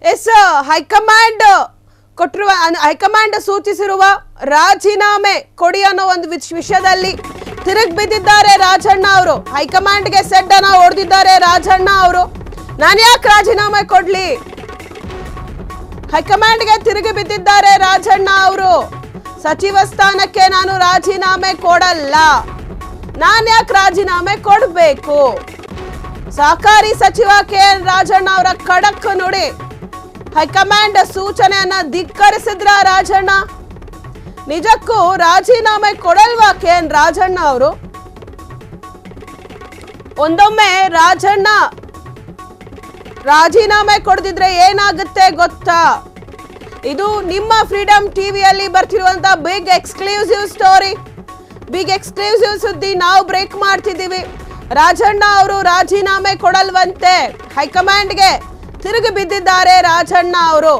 S high command ಕೊಟ್ಟಿರುವ high command ಸೂಚಿಸಿರುವ ರಾಜೀನಾಮೆ ಕೊಡಿ ಅನ್ನೋ ಒಂದು ವಿಷಯದಲ್ಲಿ ತಿರುಗಿ ಬಿದ್ದಿದ್ದಾರೆ ರಾಜಣ್ಣ ಅವರು. ಹೈಕಮಾಂಡ್ಗೆ ಸೆಡ್ ಅನ್ನ ಹೊಡೆದಿದ್ದಾರೆ ರಾಜಣ್ಣ ಅವರು. ನಾನು ಯಾಕೆ ರಾಜೀನಾಮೆ ಕೊಡ್ಲಿ? ಹೈಕಮಾಂಡ್ಗೆ ತಿರುಗಿ ಬಿದ್ದಿದ್ದಾರೆ ರಾಜಣ್ಣ ಅವರು. ಸಚಿವ ಸ್ಥಾನಕ್ಕೆ ನಾನು ರಾಜೀನಾಮೆ ಕೊಡಲ್ಲ, ನಾನು ಯಾಕೆ ರಾಜೀನಾಮೆ ಕೊಡಬೇಕು? ಸಹಕಾರಿ ಸಚಿವ ಕೆ.ಎನ್. ರಾಜಣ್ಣ ಅವರ ಖಡಕ್ ನುಡಿ. ಹೈಕಮಾಂಡ್ ಸೂಚನೆಯನ್ನ ಧಿಕ್ಕರಿಸಿದ್ರ ರಾಜಣ್ಣ. ನಿಜಕ್ಕೂ ರಾಜೀನಾಮೆ ಕೊಡಲ್ವಾ ಕೆ.ಎನ್. ರಾಜಣ್ಣ ಅವರು? ಒಂದೊಮ್ಮೆ ರಾಜಣ್ಣ ರಾಜೀನಾಮೆ ಕೊಡದಿದ್ರೆ ಏನಾಗುತ್ತೆ ಗೊತ್ತಾ? ಇದು ನಿಮ್ಮ ಫ್ರೀಡಮ್ ಟಿವಿಯಲ್ಲಿ ಬರ್ತಿರುವಂತ big exclusive story, big exclusive ಸುದ್ದಿ ನಾವು ಬ್ರೇಕ್ ಮಾಡ್ತಿದ್ದೀವಿ. ರಾಜಣ್ಣ ಅವರು ರಾಜೀನಾಮೆ ಕೊಡಲ್ವಂತೆ, ಹೈಕಮಾಂಡ್ಗೆ ತಿರುಗಿ ಬಿದ್ದಿದ್ದಾರೆ ರಾಜಣ್ಣ ಅವರು.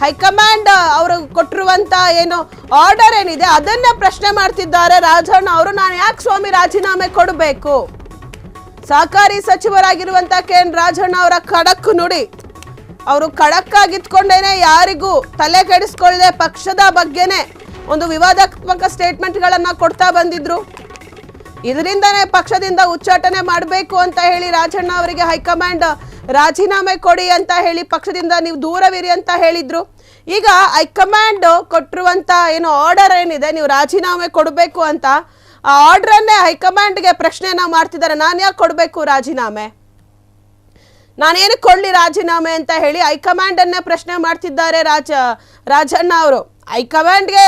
ಹೈಕಮಾಂಡ್ ಅವರು ಕೊಟ್ಟಿರುವಂತ ಏನು ಆರ್ಡರ್ ಏನಿದೆ ಅದನ್ನ ಪ್ರಶ್ನೆ ಮಾಡ್ತಿದ್ದಾರೆ ರಾಜಣ್ಣ ಅವರು. ನಾನು ಯಾಕೆ ಸ್ವಾಮಿ ರಾಜೀನಾಮೆ ಕೊಡಬೇಕು? ಸಹಕಾರಿ ಸಚಿವರಾಗಿರುವಂತ ಕೆ.ಎನ್. ರಾಜಣ್ಣ ಅವರ ಖಡಕ್ ನುಡಿ. ಅವರು ಖಡಕ್ ಆಗಿತ್ಕೊಂಡೇನೆ, ಯಾರಿಗೂ ತಲೆ ಕೆಡಿಸ್ಕೊಳ್ಳದೆ ಪಕ್ಷದ ಬಗ್ಗೆನೆ ಒಂದು ವಿವಾದಾತ್ಮಕ ಸ್ಟೇಟ್ಮೆಂಟ್ಗಳನ್ನ ಕೊಡ್ತಾ ಬಂದಿದ್ರು. ಇದರಿಂದನೇ ಪಕ್ಷದಿಂದ ಉಚ್ಚಾಟನೆ ಮಾಡಬೇಕು ಅಂತ ಹೇಳಿ ರಾಜಣ್ಣ ಅವರಿಗೆ ಹೈಕಮಾಂಡ್ ರಾಜೀನಾಮೆ ಕೊಡಿ ಅಂತ ಹೇಳಿ ಪಕ್ಷದಿಂದ ನೀವು ದೂರವಿರಿ ಅಂತ ಹೇಳಿದ್ರು. ಈಗ ಹೈಕಮಾಂಡ್ ಕೊಟ್ಟಿರುವಂತ ಏನು ಆರ್ಡರ್ ಏನಿದೆ, ನೀವು ರಾಜೀನಾಮೆ ಕೊಡಬೇಕು ಅಂತ, ಆ ಆರ್ಡರನ್ನೇ ಹೈಕಮಾಂಡ್ಗೆ ಪ್ರಶ್ನೆಯನ್ನ ಮಾಡ್ತಿದ್ದಾರೆ. ನಾನು ಯಾಕೆ ಕೊಡಬೇಕು ರಾಜೀನಾಮೆ? ನಾನೇನು ಕೊಡ್ಲಿ ರಾಜೀನಾಮೆ ಅಂತ ಹೇಳಿ ಹೈಕಮಾಂಡ್ ಅನ್ನೇ ಪ್ರಶ್ನೆ ಮಾಡ್ತಿದ್ದಾರೆ ರಾಜಣ್ಣ ಅವರು. ಹೈಕಮಾಂಡ್ಗೆ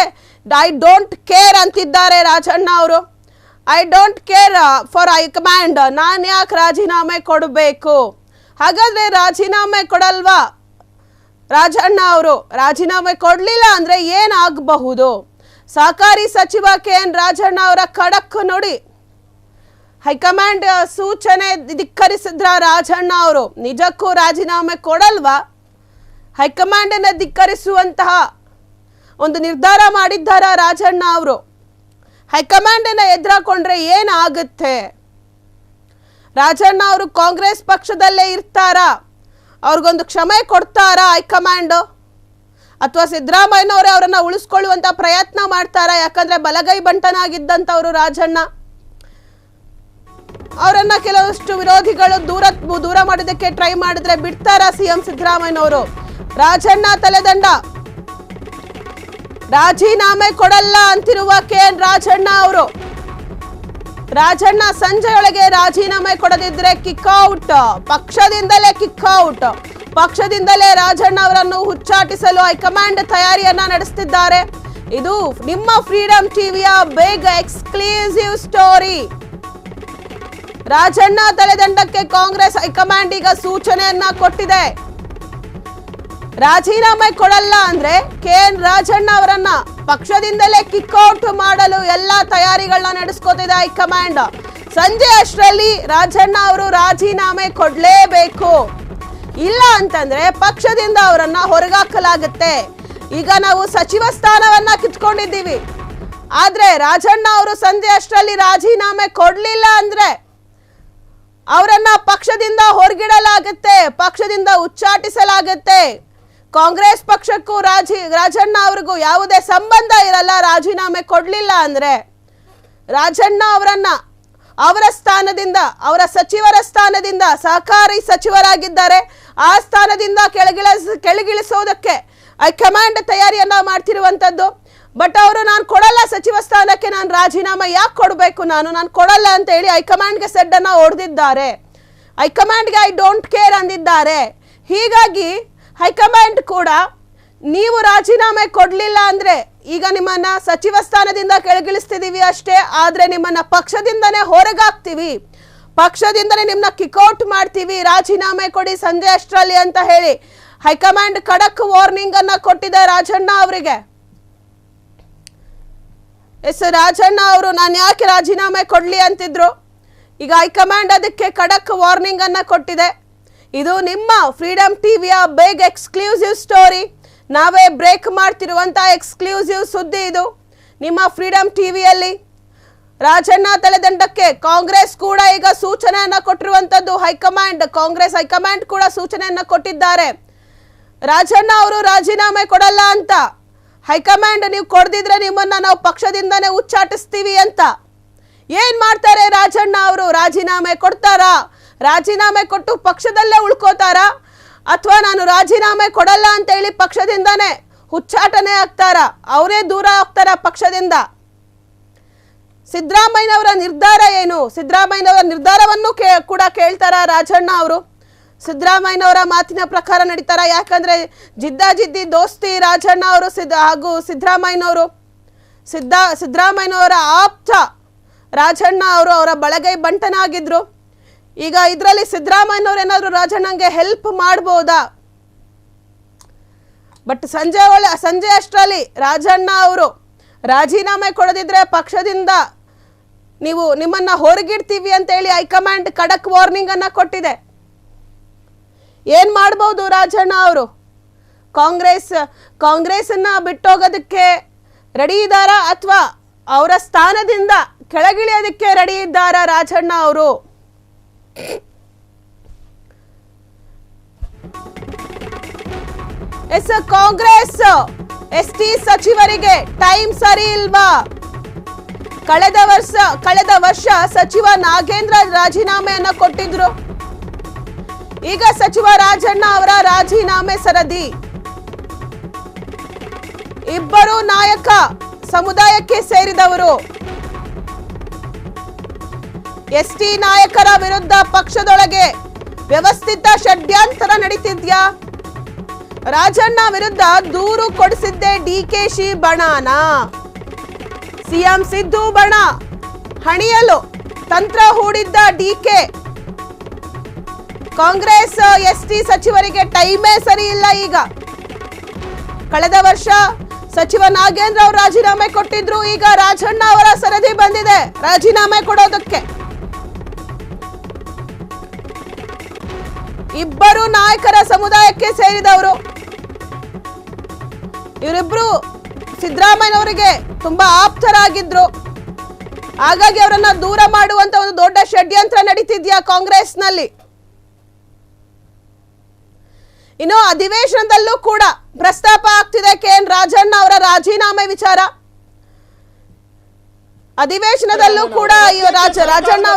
ಐ ಡೋಂಟ್ ಕೇರ್ ಅಂತಿದ್ದಾರೆ ರಾಜಣ್ಣ ಅವರು. I don't care for high command, ನಾನು ಯಾಕೆ ರಾಜೀನಾಮೆ ಕೊಡಬೇಕು? ಹಾಗಾದ್ರೆ ರಾಜೀನಾಮೆ ಕೊಡಲ್ವಾ ರಾಜಣ್ಣ ಅವರು? ರಾಜೀನಾಮೆ ಕೊಡಲಿಲ್ಲ ಅಂದ್ರೆ ಏನಾಗಬಹುದು? ಸಹಕಾರಿ ಸಚಿವ ಕೆ.ಎನ್. ರಾಜಣ್ಣ ಅವರ ಖಡಕ್ ನೋಡಿ. ಹೈಕಮಾಂಡ್ ಸೂಚನೆ ಧಿಕ್ಕರಿಸಿದ್ರ ರಾಜಣ್ಣ ಅವರು. ನಿಜಕ್ಕೂ ರಾಜೀನಾಮೆ ಕೊಡಲ್ವಾ? ಹೈಕಮಾಂಡ್ ಅನ್ನ ಧಿಕ್ಕರಿಸುವಂತಹ ಒಂದು ನಿರ್ಧಾರ ಮಾಡಿದ್ದಾರ ರಾಜಣ್ಣ ಅವರು. ಹೈಕಮಾಂಡ್ ಅನ್ನ ಎದುರಾಕೊಂಡ್ರೆ ಏನಾಗುತ್ತೆ? ರಾಜಣ್ಣ ಅವರು ಕಾಂಗ್ರೆಸ್ ಪಕ್ಷದಲ್ಲೇ ಇರ್ತಾರಾ? ಅವ್ರಿಗೊಂದು ಕ್ಷಮೆ ಕೊಡ್ತಾರಾ ಹೈಕಮಾಂಡ್? ಅಥವಾ ಸಿದ್ದರಾಮಯ್ಯನವರೇ ಅವರನ್ನ ಉಳಿಸ್ಕೊಳ್ಳುವಂತ ಪ್ರಯತ್ನ ಮಾಡ್ತಾರಾ? ಯಾಕಂದ್ರೆ ಬಲಗೈ ಬಂಟನಾಗಿದ್ದಂಥವ್ರು ರಾಜಣ್ಣ. ಅವರನ್ನ ಕೆಲವಷ್ಟು ವಿರೋಧಿಗಳು ದೂರ ಮಾಡೋದಕ್ಕೆ ಟ್ರೈ ಮಾಡಿದ್ರೆ ಬಿಡ್ತಾರಾ ಸಿಎಂ ಸಿದ್ದರಾಮಯ್ಯನವರು? ರಾಜಣ್ಣ ತಲೆದಂಡ. ರಾಜೀನಾಮೆ ಕೊಡಲ್ಲ ಅಂತಿರುವ ಕೆ.ಎನ್. ರಾಜಣ್ಣ ಅವರು. ರಾಜಣ್ಣ ಸಂಜೆಯೊಳಗೆ ರಾಜೀನಾಮೆ ಕೊಡದಿದ್ರೆ ಕಿಕ್ಔಟ್, ಪಕ್ಷದಿಂದಲೇ ಕಿಕ್ಔಟ್. ಪಕ್ಷದಿಂದಲೇ ರಾಜಣ್ಣ ಅವರನ್ನು ಹುಚ್ಚಾಟಿಸಲು ಹೈಕಮಾಂಡ್ ತಯಾರಿಯನ್ನ ನಡೆಸುತ್ತಿದ್ದಾರೆ. ಇದು ನಿಮ್ಮ ಫ್ರೀಡಮ್ ಟಿವಿಯ ಬಿಗ್ ಎಕ್ಸ್ಕ್ಲೂಸಿವ್ ಸ್ಟೋರಿ. ರಾಜಣ್ಣ ತಲೆದಂಡಕ್ಕೆ ಕಾಂಗ್ರೆಸ್ ಹೈಕಮಾಂಡ್ ಈಗ ಸೂಚನೆಯನ್ನ ಕೊಟ್ಟಿದೆ. ರಾಜೀನಾಮೆ ಕೊಡಲ್ಲ ಅಂದ್ರೆ ಕೆ.ಎನ್. ರಾಜಣ್ಣ ಅವರನ್ನ ಪಕ್ಷದಿಂದಲೇ ಕಿಕ್ಔಟ್ ಮಾಡಲು ಎಲ್ಲಾ ತಯಾರಿಗಳನ್ನ ನಡೆಸ್ಕೋತಿದೆ ಹೈಕಮಾಂಡ್. ಸಂಜೆ ಅಷ್ಟರಲ್ಲಿ ರಾಜಣ್ಣ ಅವರು ರಾಜೀನಾಮೆ ಕೊಡ್ಲೇಬೇಕು, ಇಲ್ಲ ಅಂತಂದ್ರೆ ಪಕ್ಷದಿಂದ ಅವರನ್ನ ಹೊರಗಾಕಲಾಗುತ್ತೆ. ಈಗ ನಾವು ಸಚಿವ ಸ್ಥಾನವನ್ನ ಕಿತ್ಕೊಂಡಿದ್ದೀವಿ, ಆದ್ರೆ ರಾಜಣ್ಣ ಅವರು ಸಂಜೆ ಅಷ್ಟರಲ್ಲಿ ರಾಜೀನಾಮೆ ಕೊಡ್ಲಿಲ್ಲ ಅಂದ್ರೆ ಅವರನ್ನ ಪಕ್ಷದಿಂದ ಹೊರಗಿಡಲಾಗುತ್ತೆ, ಪಕ್ಷದಿಂದ ಉಚ್ಚಾಟಿಸಲಾಗುತ್ತೆ. ಕಾಂಗ್ರೆಸ್ ಪಕ್ಷಕ್ಕೂ ರಾಜಣ್ಣ ಅವ್ರಿಗೂ ಯಾವುದೇ ಸಂಬಂಧ ಇರಲ್ಲ. ರಾಜೀನಾಮೆ ಕೊಡ್ಲಿಲ್ಲ ಅಂದ್ರೆ ರಾಜಣ್ಣ ಅವರನ್ನ ಅವರ ಸ್ಥಾನದಿಂದ, ಅವರ ಸಚಿವರ ಸ್ಥಾನದಿಂದ, ಸಹಕಾರಿ ಸಚಿವರಾಗಿದ್ದಾರೆ, ಆ ಸ್ಥಾನದಿಂದ ಕೆಳಗಿಳಿಸೋದಕ್ಕೆ ಹೈಕಮಾಂಡ್ ತಯಾರಿಯನ್ನ ಮಾಡ್ತಿರುವಂತದ್ದು. ಬಟ್ ಅವರು ನಾನು ಕೊಡಲ್ಲ ಸಚಿವ ಸ್ಥಾನಕ್ಕೆ, ನಾನು ರಾಜೀನಾಮೆ ಯಾಕೆ ಕೊಡಬೇಕು, ನಾನು ಕೊಡಲ್ಲ ಅಂತ ಹೇಳಿ ಹೈಕಮಾಂಡ್ಗೆ ಸೆಡ್ ಅನ್ನ ಹೊಡೆದಿದ್ದಾರೆ. ಹೈಕಮಾಂಡ್ಗೆ ಐ ಡೋಂಟ್ ಕೇರ್ ಅಂದಿದ್ದಾರೆ. ಹೀಗಾಗಿ ಹೈಕಮಾಂಡ್ ಕೂಡ ನೀವು ರಾಜೀನಾಮೆ ಕೊಡ್ಲಿಲ್ಲ ಅಂದ್ರೆ ಈಗ ನಿಮ್ಮನ್ನ ಸಚಿವ ಸ್ಥಾನದಿಂದ ಕೆಳಗಿಳಿಸ್ತಿದೀವಿ ಅಷ್ಟೇ, ಆದ್ರೆ ನಿಮ್ಮನ್ನ ಪಕ್ಷದಿಂದನೇ ಹೊರಗಾಕ್ತಿವಿ, ಪಕ್ಷದಿಂದನೇ ನಿಮ್ಮನ್ನ ಕಿಕ್ಔಟ್ ಮಾಡ್ತೀವಿ, ರಾಜೀನಾಮೆ ಕೊಡಿ ಸಂಜೆ ಅಷ್ಟರಲ್ಲಿ ಅಂತ ಹೇಳಿ ಹೈಕಮಾಂಡ್ ಖಡಕ್ ವಾರ್ನಿಂಗ್ ಅನ್ನ ಕೊಟ್ಟಿದೆ ರಾಜಣ್ಣ ಅವರಿಗೆ. ಎಸ್, ರಾಜಣ್ಣ ಅವರು ನಾನು ಯಾಕೆ ರಾಜೀನಾಮೆ ಕೊಡ್ಲಿ ಅಂತಿದ್ರು. ಈಗ ಹೈಕಮಾಂಡ್ ಅದಕ್ಕೆ ಖಡಕ್ ವಾರ್ನಿಂಗ್ ಅನ್ನ ಕೊಟ್ಟಿದೆ. ಇದು ನಿಮ್ಮ ಫ್ರೀಡಮ್ ಟಿವಿಯ ಬಿಗ್ ಎಕ್ಸ್ಕ್ಲೂಸಿವ್ ಸ್ಟೋರಿ. ನಾವೇ ಬ್ರೇಕ್ ಮಾಡ್ತಿರುವಂತ ಎಕ್ಸ್ಕ್ಲೂಸಿವ್ ಸುದ್ದಿ ಇದು ನಿಮ್ಮ ಫ್ರೀಡಮ್ ಟಿವಿಯಲ್ಲಿ. ರಾಜಣ್ಣ ತಲೆದಂಡಕ್ಕೆ ಕಾಂಗ್ರೆಸ್ ಕೂಡ ಈಗ ಸೂಚನೆಯನ್ನ ಕೊಟ್ಟಿರುವಂತದ್ದು ಹೈಕಮಾಂಡ್. ಕಾಂಗ್ರೆಸ್ ಹೈಕಮಾಂಡ್ ಕೂಡ ಸೂಚನೆಯನ್ನ ಕೊಟ್ಟಿದ್ದಾರೆ. ರಾಜಣ್ಣ ಅವರು ರಾಜೀನಾಮೆ ಕೊಡಲ್ಲ ಅಂತ. ಹೈಕಮಾಂಡ್ ನೀವು ಕೊಡದಿದ್ರೆ ನಿಮ್ಮನ್ನ ನಾವು ಪಕ್ಷದಿಂದನೇ ಉಚ್ಚಾಟಿಸ್ತೀವಿ ಅಂತ. ಏನ್ ಮಾಡ್ತಾರೆ ರಾಜಣ್ಣ ಅವರು? ರಾಜೀನಾಮೆ ಕೊಡ್ತಾರಾ? ರಾಜೀನಾಮೆ ಕೊಟ್ಟು ಪಕ್ಷದಲ್ಲೇ ಉಳ್ಕೋತಾರಾ? ಅಥವಾ ನಾನು ರಾಜೀನಾಮೆ ಕೊಡಲ್ಲ ಅಂತ ಹೇಳಿ ಪಕ್ಷದಿಂದಾನೇ ಹುಚ್ಚಾಟನೆ ಆಗ್ತಾರ? ಅವರೇ ದೂರ ಹೋಗ್ತಾರ ಪಕ್ಷದಿಂದ? ಸಿದ್ದರಾಮಯ್ಯನವರ ನಿರ್ಧಾರ ಏನು? ಸಿದ್ದರಾಮಯ್ಯನವರ ನಿರ್ಧಾರವನ್ನು ಕೂಡ ಕೇಳ್ತಾರ ರಾಜಣ್ಣ ಅವರು? ಸಿದ್ದರಾಮಯ್ಯನವರ ಮಾತಿನ ಪ್ರಕಾರ ನಡೀತಾರ? ಯಾಕಂದ್ರೆ ಜಿದ್ದಾಜಿದ್ದಿ ದೋಸ್ತಿ ರಾಜಣ್ಣ ಅವರು ಹಾಗೂ ಸಿದ್ದರಾಮಯ್ಯನವರು. ಸಿದ್ದರಾಮಯ್ಯನವರ ಆಪ್ತ ರಾಜಣ್ಣ ಅವರು, ಅವರ ಬಳಗೈ ಬಂಟನಾಗಿದ್ರು. ಈಗ ಇದರಲ್ಲಿ ಸಿದ್ದರಾಮಯ್ಯನವ್ರು ಏನಾದ್ರು ರಾಜಣ್ಣಂಗೆ ಹೆಲ್ಪ್ ಮಾಡ್ಬೋದಾ? ಬಟ್ ಸಂಜೆ ಅಷ್ಟರಲ್ಲಿ ರಾಜಣ್ಣ ಅವರು ರಾಜೀನಾಮೆ ಕೊಡದಿದ್ರೆ ಪಕ್ಷದಿಂದ ನಿಮ್ಮನ್ನ ಹೊರಗಿಡ್ತೀವಿ ಅಂತ ಹೇಳಿ ಹೈಕಮಾಂಡ್ ಖಡಕ್ ವಾರ್ನಿಂಗ್ ಅನ್ನ ಕೊಟ್ಟಿದೆ. ಏನ್ ಮಾಡಬಹುದು ರಾಜಣ್ಣ ಅವರು? ಕಾಂಗ್ರೆಸ್ ಅನ್ನ ಬಿಟ್ಟೋಗೋದಕ್ಕೆ ರೆಡಿ ಇದ್ದಾರಾ ಅಥವಾ ಅವರ ಸ್ಥಾನದಿಂದ ಕೆಳಗಿಳಿಯೋದಕ್ಕೆ ರೆಡಿ ಇದ್ದಾರಾ ರಾಜಣ್ಣ ಅವರು? ಕಾಂಗ್ರೆಸ್ ಎಸ್ಟಿ ಸಚಿವರಿಗೆ ಟೈಮ್ ಸರಿ ಇಲ್ವಾ? ಕಳೆದ ವರ್ಷ ಸಚಿವ ನಾಗೇಂದ್ರ ರಾಜೀನಾಮೆಯನ್ನ ಕೊಟ್ಟಿದ್ರು. ಈಗ ಸಚಿವ ರಾಜಣ್ಣ ಅವರ ರಾಜೀನಾಮೆ ಸರದಿ. ಇಬ್ಬರು ನಾಯಕ ಸಮುದಾಯಕ್ಕೆ ಸೇರಿದವರು. ಎಸ್ಟಿ ನಾಯಕರ ವಿರುದ್ಧ ಪಕ್ಷದೊಳಗೆ ವ್ಯವಸ್ಥಿತ ಷಡ್ಯಂತರ ನಡೀತಿದ್ಯಾ? ರಾಜಣ್ಣ ವಿರುದ್ಧ ದೂರು ಕೊಡಿಸಿದ್ದೆ ಡಿಕೆಶಿ ಬಣಾನ. ಸಿಎಂ ಸಿದ್ದು ಬಣ ಹಣಿಯಲು ತಂತ್ರ ಹೂಡಿದ್ದ ಡಿಕೆ. ಕಾಂಗ್ರೆಸ್ ಎಸ್ಟಿ ಸಚಿವರಿಗೆ ಟೈಮೇ ಸರಿ ಇಲ್ಲ. ಈಗ ಕಳೆದ ವರ್ಷ ಸಚಿವ ನಾಗೇಂದ್ರ ಅವರು ರಾಜೀನಾಮೆ ಕೊಟ್ಟಿದ್ರು. ಈಗ ರಾಜಣ್ಣ ಅವರ ಸರದಿ ಬಂದಿದೆ ರಾಜೀನಾಮೆ ಕೊಡೋದಕ್ಕೆ. ಇಬ್ಬರು ನಾಯಕರ ಸಮುದಾಯಕ್ಕೆ ಸೇರಿದವರು. ಇವರಿಬ್ರು ಸಿದ್ದರಾಮಯ್ಯನವರಿಗೆ ತುಂಬಾ ಆಪ್ತರಾಗಿದ್ರು. ಹಾಗಾಗಿ ಅವರನ್ನ ದೂರ ಮಾಡುವಂತ ಒಂದು ದೊಡ್ಡ ಷಡ್ಯಂತ್ರ ನಡೀತಿದ್ಯಾ ಕಾಂಗ್ರೆಸ್ನಲ್ಲಿ? ಇನ್ನು ಅಧಿವೇಶನದಲ್ಲೂ ಕೂಡ ಪ್ರಸ್ತಾಪ ಆಗ್ತಿದೆ ಕೆಎನ್ ರಾಜಣ್ಣ ಅವರ ರಾಜೀನಾಮೆ ವಿಚಾರ. ಅಧಿವೇಶನದಲ್ಲೂ ಕೂಡ ರಾಜಣ್ಣ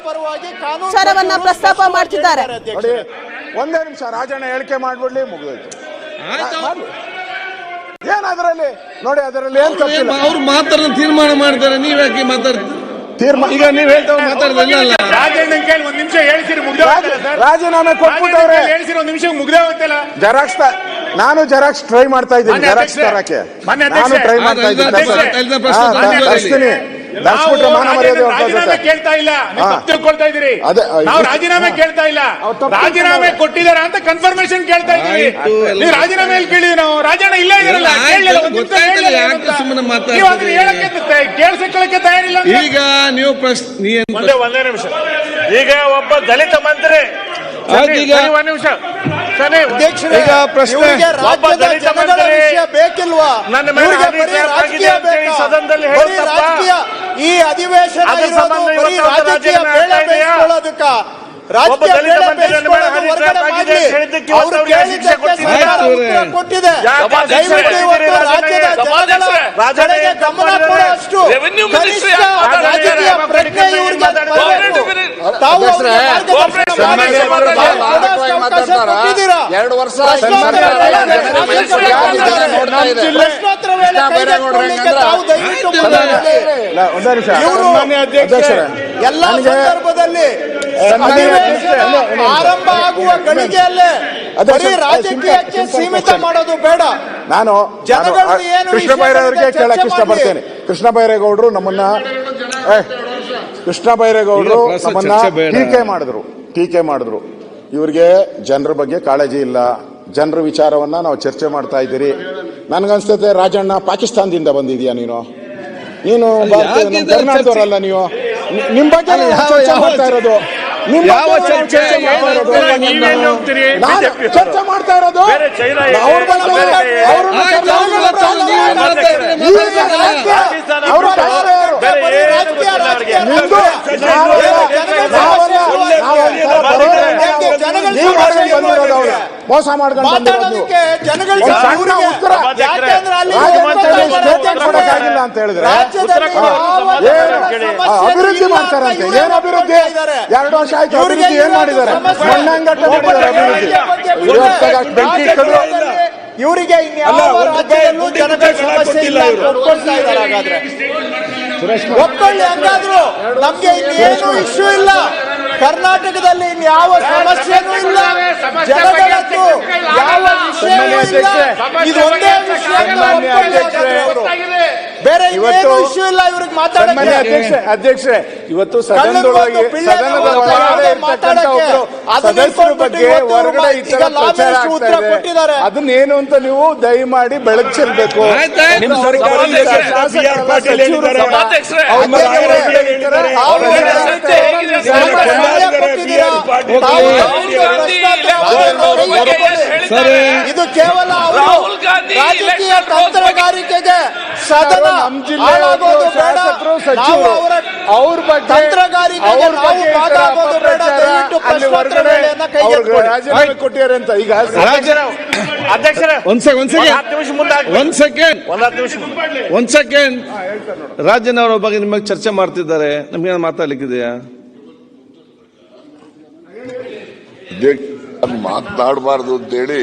ವಿಚಾರವನ್ನ ಪ್ರಸ್ತಾಪ ಮಾಡ್ತಿದ್ದಾರೆ. ಒಂದೇ ನಿಮಿಷ ರಾಜಣ್ಣ ಹೇಳಿಕೆ ಮಾಡ್ಬಿಡ್ಲಿ, ಮುಗಿದೋಯ್ತು. ಏನಾದ್ರಲ್ಲಿ ನೋಡಿ, ಅದರಲ್ಲಿ ಏನ್ ತಪ್ಪಿಲ್ಲ. ಅವ್ರು ಮಾತಾಡ ತೀರ್ಮಾನ ಮಾಡ್ತಾರೆ, ನೀವ್ ಯಾಕೆ ಮಾತಾಡ್ತೀರಿ? ಈಗ ನೀವ್ ಹೇಳ್ತಾವ ಮಾತಾಡ್ದಲ್ಲ. ರಾಜಣ್ಣ ಕೇಳಿ ಒಂದ್ ನಿಮಿಷ ಹೇಳ್ಸಿರಿ, ರಾಜೀನಾಮೆ ಕೊಟ್ಬಿಟ್ಟವ್ರೆ. ಹೇಳ್ಸಿರಿ ಒಂದ್ ನಿಮಿಷ ಮುಗ್ದೇ ಹೋಗ್ತಿಲ್ಲ. ಜೆರಾಕ್ಸ್ ನಾನು ಜೆರಾಕ್ಸ್ ಟ್ರೈ ಮಾಡ್ತಾ ಇದ್ದೀನಿ. ಜೆರಾಕ್ಸ್ ತರಕ್ಕೆ ನಾನು ಟ್ರೈ ಮಾಡ್ತಾ ಇದ್ದೀನಿ. ರಾಜೀನಾಮೆ ಕೇಳ್ತಾ ಇಲ್ಲ, ತಿಳ್ಕೊಳ್ತಾ ಇದೀರಿ. ನಾವು ರಾಜೀನಾಮೆ ಕೇಳ್ತಾ ಇಲ್ಲ, ರಾಜೀನಾಮೆ ಕೊಟ್ಟಿದಾರ ಅಂತ ಕನ್ಫರ್ಮೇಶನ್ ಕೇಳ್ತಾ ಇದೀವಿ. ನೀವು ರಾಜೀನಾಮೆ ಕೇಳಿದ್ವಿ ನಾವು. ರಾಜಣ್ಣ ಇಲ್ಲ ಇದಾರಲ್ಲ, ಕೇಳಿಸಕ್ಕೆ ತಯಾರಿಲ್ಲ. ಈಗ ನೀವು ಪ್ರಶ್ನೆ ಒಂದೇ ನಿಮಿಷ. ಈಗ ಒಬ್ಬ ದಲಿತ ಮಂತ್ರಿ ಒಂದ್ ನಿಮಿಷ ಈಗ ಪ್ರಶ್ನೆ, ಒಬ್ಬ ದಲಿತ ಮಂತ್ರಿ ಬೇಕಿಲ್ವಾ? ನನ್ನ ಮೇಲೆ ಸದನದಲ್ಲಿ ಹೇಳ್ತಾರ ಈ ಅಧಿವೇಶನ ರಾಜಕೀಯ ಬೇಳೆ ಬೇಯಿಸ್ಕೊಳ್ಳೋದಕ್ಕ ಕೊಟ್ಟಿದೆ. ದಯವಿಟ್ಟು ಇವತ್ತು ರಾಜ್ಯದ ಜನಗಳ ಗಮನ ಕೊಡುವಷ್ಟು ರಾಜಕೀಯ ಪ್ರಜ್ಞೆ ಇವರಿಗೆ ತಾವು ಕೊಟ್ಟಿದ್ದೀರಾ. 2 ವರ್ಷ ಎಲ್ಲ ಸಂದರ್ಭದಲ್ಲಿ ಆರಂಭ ಆಗುವ ಗಳಿಗೆಯಲ್ಲೇ ಬರೀ ರಾಜಕೀಯಕ್ಕೆ ಸೀಮಿತ ಮಾಡೋದು ಬೇಡ. ನಾನು ಕೃಷ್ಣ ಬೈರೇಗೌಡರಿಗೆ ಕೇಳಕ್ ಇಷ್ಟಪಡ್ತೇನೆ. ಕೃಷ್ಣ ಬೈರೇಗೌಡರು ನಮ್ಮನ್ನ ಟೀಕೆ ಮಾಡಿದ್ರು. ಇವ್ರಿಗೆ ಜನರ ಬಗ್ಗೆ ಕಾಳಜಿ ಇಲ್ಲ, ಜನರ ವಿಚಾರವನ್ನ ನಾವು ಚರ್ಚೆ ಮಾಡ್ತಾ ಇದ್ದೀರಿ. ನನ್ಗನ್ಸ್ತತೆ ರಾಜಣ್ಣ ಪಾಕಿಸ್ತಾನದಿಂದ ಬಂದಿದ್ಯಾ ನೀನು ಕರ್ನಾಟಕದವರಲ್ಲ. ನೀವು ನಿಮ್ ಬಗ್ಗೆ ಚರ್ಚೆ ಮಾಡ್ತಾ ಇರೋದು, ಚರ್ಚೆ ಮಾಡ್ತಾ ಇರೋದು ನೀವು ಮಾಡ್ಕೊಂಡು ಬಂದಿರೋದು ಅವ್ರು. ಮೋಸ ಮಾಡ್ಕೊಂಡು ಬಂದಿರೋದು ನೀವು. ಮಾತಾಡೋದಕ್ಕೆ ಜನಗಳಿಗೆ ಒಂದು ಸಣ್ಣ ಉತ್ತರ ಯಾಕೆಂದ್ರೆ ಅಲ್ಲಿ ಸ್ಟೇಟ್ಮೆಂಟ್ ಕೊಡಕ್ಕಾಗಿಲ್ಲ ಅಂತ ಹೇಳಿದ್ರೆ ಅಭಿವೃದ್ಧಿ ಮಾಡ್ತಾರಂತೆ. ಏನ್ ಅಭಿವೃದ್ಧಿ? 2 ವರ್ಷ ಆಯ್ತು. ಅಭಿವೃದ್ಧಿ ಏನ್ ಮಾಡಿದ್ದಾರೆ? ಮಣ್ಣಂಗಟ್ಟ ಮಾಡಿದ್ದಾರೆ ಅಭಿವೃದ್ಧಿ. ಬೆಂಕಿ ಇಟ್ಟರು. ಇವರಿಗೆ ಇನ್ಯಾವ ರಾಜ್ಯದಲ್ಲೂ ಜನಗಳ ಸಮಸ್ಯೆ ಇಲ್ಲ ಅಂತ ಒಪ್ಕೊಳ್ತಾ ಇದ್ದಾರೆ. ಹಾಗಾದ್ರೆ ಒಪ್ಕೊಳ್ಳಿ, ಹಂಗಾದ್ರು ನಮ್ಗೆ ಇನ್ನೇನು ಇಶ್ಯೂ ಇಲ್ಲ. ಕರ್ನಾಟಕದಲ್ಲಿ ಇನ್ಯಾವ ಸಮಸ್ಯೆನೂ ಇಲ್ಲ, ಜನಗಳದ್ದು ಯಾವ ವಿಷಯವೂ ಇಲ್ಲ. ಇದೊಂದೇ ವಿಷಯ ಬೇರೆ ಇನ್ನೇನು ಇಶ್ಯೂ ಇಲ್ಲ ಇವ್ರಿಗೆ ಮಾತಾಡಕ್ಕೆ. ಅಧ್ಯಕ್ಷರೇ, ಇವತ್ತು ಸದನದ ಬಗ್ಗೆ ಹೊರಗಡೆ ಉತ್ತರ ಕೊಟ್ಟಿದ್ದಾರೆ. ಅದನ್ನೇನು ಅಂತ ನೀವು ದಯಮಾಡಿ ಬೆಳಕು ಚೆಲ್ಲಬೇಕು. ಇದು ಕೇವಲ ರಾಜಕೀಯ ತಂತ್ರಗಾರಿಕೆಗೆ ಸದನ ಹಾಳಾಗೋದು ಬೇಡ. ನಾವು ಅವರ ತಂತ್ರಗಾರಿಕೆಗೆ ನಾವು ಬಾಧಾಗೋದು ಬೇಡ. ದಯವಿಟ್ಟು ಪ್ರಶ್ನೋತ್ತರ ವೇಳೆಯನ್ನ ಕೈಗೆತ್ತಿಕೊಳ್ಳಿ. ರಾಜೀನಾಮೆ ಕೊಟ್ಟಿದ್ದಾರೆ ಅಂತ ಈಗ ಅಧ್ಯಕ್ಷರೇ, ಒಂದ್ ಸೆಕೆಂಡ್ ರಾಜನ್ ಅವರ ಬಗ್ಗೆ ನಿಮಗೆ ಚರ್ಚೆ ಮಾಡ್ತಿದ್ದಾರೆ. ನಮ್ಗೆ ಮಾತಾಡ್ಲಿಕ್ಕಿದೆಯಾ? ಮಾತನಾಡಬಾರ್ದು ಅಂತೇಳಿ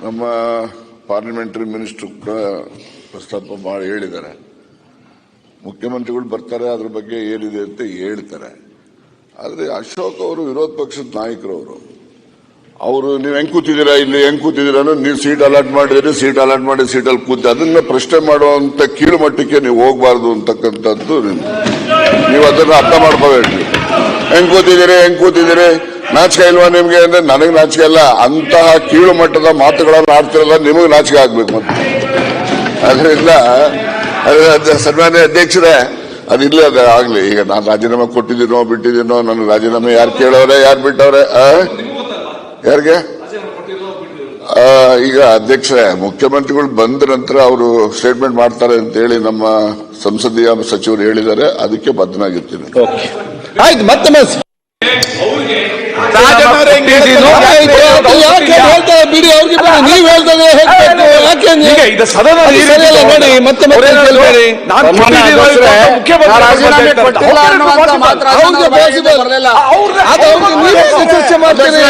ನಮ್ಮ ಪಾರ್ಲಿಮೆಂಟರಿ ಮಿನಿಸ್ಟರ್ ಕೂಡ ಪ್ರಸ್ತಾಪ ಮಾಡಿ ಹೇಳಿದ್ದಾರೆ. ಮುಖ್ಯಮಂತ್ರಿಗಳು ಬರ್ತಾರೆ, ಅದ್ರ ಬಗ್ಗೆ ಏನಿದೆ ಅಂತ ಹೇಳ್ತಾರೆ. ಆದ್ರೆ ಅಶೋಕ್ ಅವರು ವಿರೋಧ ಪಕ್ಷದ ನಾಯಕರವರು. ಅವರು ನೀವು ಹೆಂಗ್ ಕೂತಿದ್ದೀರಾ, ಇಲ್ಲಿ ಹೆಂಗ್ ಕೂತಿದ್ದೀರಾ, ನೀವು ಸೀಟ್ ಅಲಾಟ್ ಮಾಡಿದ್ರೆ ಸೀಟ್ ಅಲಾಟ್ ಮಾಡಿ ಸೀಟಲ್ಲಿ ಕೂತಿ ಅದನ್ನ ಪ್ರಶ್ನೆ ಮಾಡುವಂತ ಕೀಳು ಮಟ್ಟಕ್ಕೆ ನೀವು ಹೋಗ್ಬಾರ್ದು ಅಂತಕ್ಕಂಥದ್ದು ನೀವು ಅದನ್ನ ಅರ್ಥ ಮಾಡ್ಕೋಬೇಕು. ಹೆಂಗ್ ಕೂತಿದ್ದೀರಿ ನಾಚಿಕೆ ಇಲ್ವಾ ನಿಮ್ಗೆ ಅಂದ್ರೆ ನನಗೆ ನಾಚಿಕೆ ಇಲ್ಲ. ಅಂತಹ ಕೀಳು ಮಟ್ಟದ ಮಾತುಗಳನ್ನು ಆಡ್ತಿರಲ್ಲ, ನಿಮಗೆ ನಾಚಿಕೆ ಆಗ್ಬೇಕು. ಮತ್ತೆ ಅದರಿಂದ ಸನ್ಮಾನ್ಯ ಅಧ್ಯಕ್ಷರೇ, ಅದಿಲ್ಲ, ಅದು ಆಗ್ಲಿ. ಈಗ ನಾನು ರಾಜೀನಾಮೆ ಕೊಟ್ಟಿದ್ದೀನೋ ಬಿಟ್ಟಿದ್ದೀನೋ, ನನ್ನ ರಾಜೀನಾಮೆ ಯಾರು ಕೇಳವ್ರೆ, ಯಾರು ಬಿಟ್ಟವ್ರೆ, ಯಾರಿಗೆ? ಈಗ ಅಧ್ಯಕ್ಷರೇ, ಮುಖ್ಯಮಂತ್ರಿಗಳು ಬಂದ ನಂತರ ಅವರು ಸ್ಟೇಟ್ಮೆಂಟ್ ಮಾಡ್ತಾರೆ ಅಂತ ಹೇಳಿ ನಮ್ಮ ಸಂಸದೀಯ ಸಚಿವರು ಹೇಳಿದ್ದಾರೆ. ಅದಕ್ಕೆ ಬದ್ಧನಾಗಿರ್ತೀನಿ. ಆಯ್ತು, ಮತ್ತೆ ಬಿಡಿ, ಅವ್ರಿಗೆ ನೀವು ಹೇಳ್ತಾರೆ ನೋಡಿ. ಮತ್ತೆ ಚರ್ಚೆ ಮಾಡ್ತೀರಿ.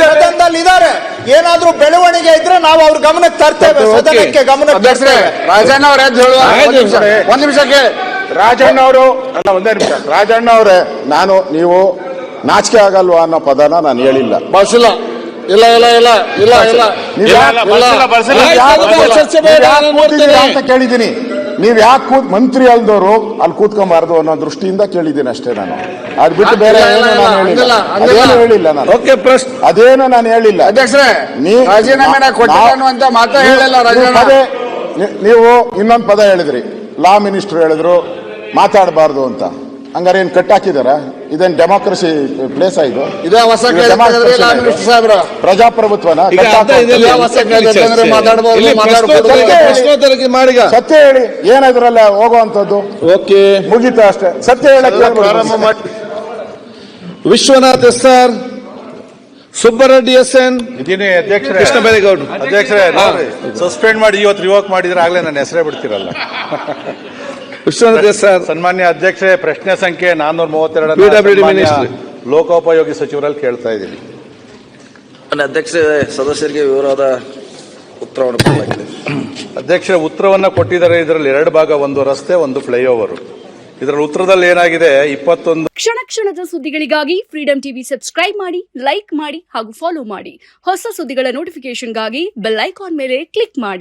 ಸದನದಲ್ಲಿದ್ದಾರೆ. ಏನಾದ್ರೂ ಬೆಳವಣಿಗೆ ಇದ್ರೆ ನಾವು ಅವ್ರ ಗಮನಕ್ಕೆ ತರ್ತೇವೆ, ಸದನಕ್ಕೆ ಗಮನಕ್ಕೆ ತರ್ತೇವೆ. ರಾಜಣ್ಣ ಅವರೇ ಒಂದ್ ನಿಮಿಷಕ್ಕೆ ರಾಜಣ್ಣ ಅವರು ಒಂದೇ ನಿಮಿಷ. ರಾಜಣ್ಣ ಅವರೇ, ನೀವು ನಾಚಿಕೆ ಆಗಲ್ವಾ ಅನ್ನೋ ಪದನ ನಾನು ಹೇಳಿಲ್ಲ, ಬಳಸಿಲ್ಲ. ಇಲ್ಲ ಅಂತ ಕೇಳಿದ್ದೀನಿ. ನೀವ್ ಯಾಕೆ ಮಂತ್ರಿ ಅಲ್ದವರು ಅಲ್ಲಿ ಕೂತ್ಕೊಂಬಾರ್ದು ಅನ್ನೋ ದೃಷ್ಟಿಯಿಂದ ಕೇಳಿದ್ದೀನಿ ಅಷ್ಟೇ. ನಾನು ಅದ್ ಬಿಟ್ಟು ಬೇರೆ ಏನು ನಾನು ಹೇಳಿಲ್ಲ. ನಾನು ಅದೇನು ನಾನು ಹೇಳಿಲ್ಲ. ನೀವು ಇನ್ನೊಂದು ಪದ ಹೇಳಿದ್ರಿ, ಲಾ ಮಿನಿಸ್ಟರ್ ಹೇಳಿದ್ರು ಮಾತಾಡಬಾರ್ದು ಅಂತ. ಹಂಗಾರೆ ಏನ್ ಕಟ್ಟಾಕಿದಾರ? ಇದೇನ್ ಡೆಮೋಕ್ರಸಿ ಪ್ಲೇಸ್ ಇದು? ಪ್ರಜಾಪ್ರಭುತ್ವನ? ಸತ್ಯ ಹೇಳಿ, ಏನಾದ್ರಲ್ಲ ಹೋಗುವಂತದ್ದು ಮುಗೀತ ಅಷ್ಟೇ. ಸತ್ಯ ಹೇಳಕ್ಕೆ ಪ್ರಾರಂಭ ಮಾಡಿ. Vishwanath S R, Subbareddy S N, Krishna Byregowda. ಅಧ್ಯಕ್ಷರೇ, ಸಸ್ಪೆಂಡ್ ಮಾಡಿ ಇವತ್ತು ರಿವೋಕ್ ಮಾಡಿದ್ರೆ ಆಗ್ಲೇ ನನ್ನ ಹೆಸರೇ ಬಿಡ್ತಿರಲ್ಲ. Vishwanath S R. ಸನ್ಮಾನ್ಯ ಅಧ್ಯಕ್ಷರೇ, ಪ್ರಶ್ನೆ ಸಂಖ್ಯೆ 432 ಲೋಕೋಪಯೋಗಿ ಸಚಿವರಲ್ಲಿ ಕೇಳ್ತಾ ಇದ್ದೀನಿ. ಅಧ್ಯಕ್ಷ, ಸದಸ್ಯರಿಗೆ ವಿವರವಾದ ಉತ್ತರವನ್ನು ಕೊಡಲಾಗಿದೆ. ಅಧ್ಯಕ್ಷರೇ, ಉತ್ತರವನ್ನ ಕೊಟ್ಟಿದ್ದಾರೆ. ಇದರಲ್ಲಿ 2 ಭಾಗ, ಒಂದು ರಸ್ತೆ, ಒಂದು ಫ್ಲೈಓವರ್. ಇದರ ಉತ್ತರದಲ್ಲಿ ಏನಾಗಿದೆ, 21 ಕ್ಷಣ ಕ್ಷಣದ ಸುದ್ದಿಗಳಿಗಾಗಿ ಫ್ರೀಡಂ ಟಿವಿ ಸಬ್ಸ್ಕ್ರೈಬ್ ಮಾಡಿ, ಲೈಕ್ ಮಾಡಿ ಹಾಗೂ ಫಾಲೋ ಮಾಡಿ. ಹೊಸ ಸುದ್ದಿಗಳ ನೋಟಿಫಿಕೇಶನ್ಗಾಗಿ ಬೆಲ್ ಐಕಾನ್ ಮೇಲೆ ಕ್ಲಿಕ್ ಮಾಡಿ.